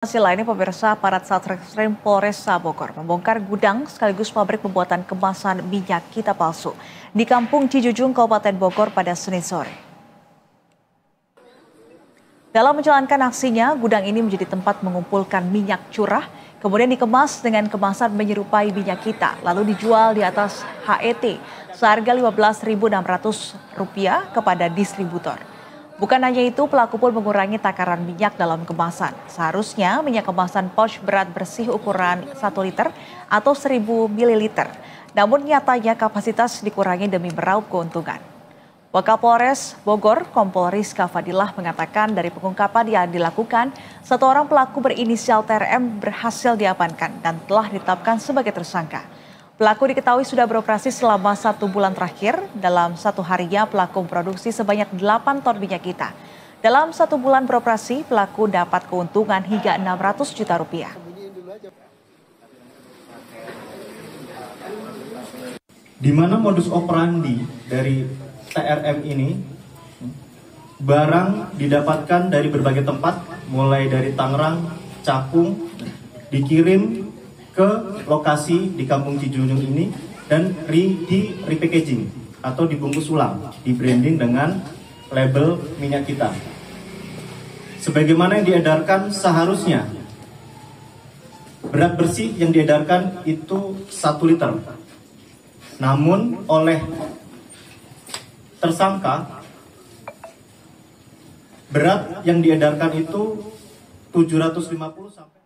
Hasil lainnya pemirsa aparat Satreskrim Polresta Bogor membongkar gudang sekaligus pabrik pembuatan kemasan minyak kita palsu di Kampung Cijujung, Kabupaten Bogor pada Senin sore. Dalam menjalankan aksinya, gudang ini menjadi tempat mengumpulkan minyak curah, kemudian dikemas dengan kemasan menyerupai minyak kita, lalu dijual di atas HET seharga Rp15.600 kepada distributor. Bukan hanya itu, pelaku pun mengurangi takaran minyak dalam kemasan. Seharusnya minyak kemasan pouch berat bersih ukuran 1 liter atau 1000 ml. Namun nyatanya kapasitas dikurangi demi meraup keuntungan. Wakapolres Bogor, Kompol Rizka Fadilah mengatakan dari pengungkapan yang dilakukan, satu orang pelaku berinisial TRM berhasil diamankan dan telah ditetapkan sebagai tersangka. Pelaku diketahui sudah beroperasi selama 1 bulan terakhir. Dalam satu harinya pelaku memproduksi sebanyak 8 ton minyak kita. Dalam 1 bulan beroperasi, pelaku dapat keuntungan hingga Rp600 juta. Di mana modus operandi dari TRM ini, barang didapatkan dari berbagai tempat, mulai dari Tangerang, Cakung, dikirim ke lokasi di Kampung Cijujung ini dan di repackaging atau dibungkus ulang, di branding dengan label minyak kita. Sebagaimana yang diedarkan seharusnya, berat bersih yang diedarkan itu 1 liter. Namun oleh tersangka, berat yang diedarkan itu 750 sampai.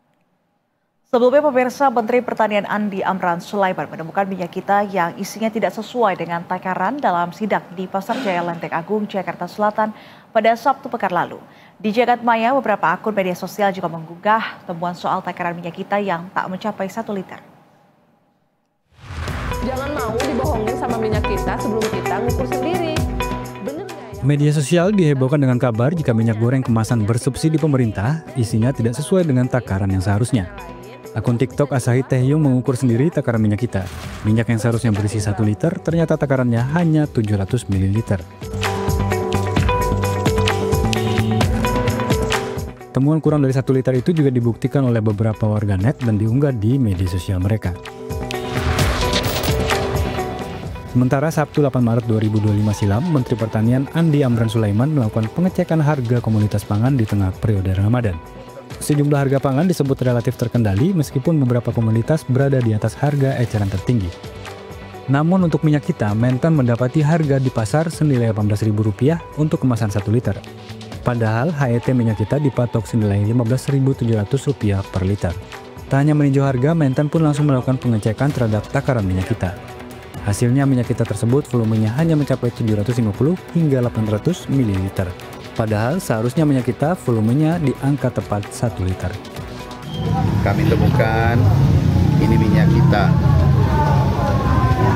Sebelumnya pemirsa, Menteri Pertanian Andi Amran Sulaiman menemukan minyak kita yang isinya tidak sesuai dengan takaran dalam sidak di Pasar Jaya Lenteng Agung, Jakarta Selatan pada Sabtu pekan lalu. Di Jagadmaya, beberapa akun media sosial juga menggugah temuan soal takaran minyak kita yang tak mencapai 1 liter. Jangan mau dibohongin sama minyak kita sebelum kita ngukur sendiri. Bener nggak ya? Media sosial dihebohkan dengan kabar jika minyak goreng kemasan bersubsidi pemerintah isinya tidak sesuai dengan takaran yang seharusnya. Akun TikTok Asahi Taehyung mengukur sendiri takaran minyak kita. Minyak yang seharusnya berisi 1 liter, ternyata takarannya hanya 700 ml. Temuan kurang dari 1 liter itu juga dibuktikan oleh beberapa warganet dan diunggah di media sosial mereka. Sementara Sabtu 8 Maret 2025 silam, Menteri Pertanian Andi Amran Sulaiman melakukan pengecekan harga komoditas pangan di tengah periode Ramadan. Sejumlah harga pangan disebut relatif terkendali meskipun beberapa komoditas berada di atas harga eceran tertinggi. Namun untuk minyak kita, Mentan mendapati harga di pasar senilai Rp18.000 untuk kemasan 1 liter. Padahal HET minyak kita dipatok senilai Rp15.700 per liter. Tak hanya meninjau harga, Mentan pun langsung melakukan pengecekan terhadap takaran minyak kita. Hasilnya minyak kita tersebut volumenya hanya mencapai 750 hingga 800 ml. Padahal seharusnya minyak kita volumenya di angka tepat 1 liter. Kami temukan ini minyak kita.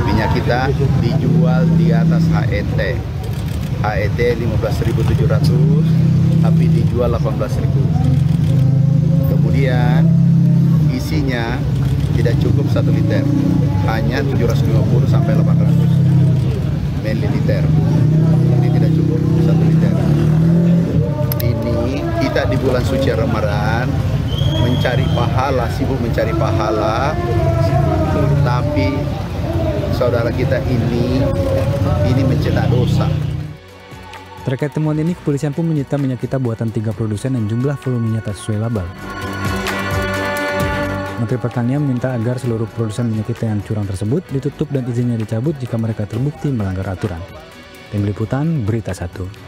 Minyak kita dijual di atas HET. HET 15.700 tapi dijual 18.000. Kemudian isinya tidak cukup 1 liter. Hanya 750 sampai 800 ml. Ini tidak cukup 1 liter. Ini kita di bulan suci Ramadan mencari pahala, sibuk mencari pahala, tapi saudara kita ini mencetak dosa. Terkait temuan ini, kepolisian pun menyita minyak kita buatan 3 produsen dan jumlah volumenya tak sesuai label. Menteri Pertanian meminta agar seluruh produsen minyak kita yang curang tersebut ditutup dan izinnya dicabut jika mereka terbukti melanggar aturan. Tim Liputan Berita 1.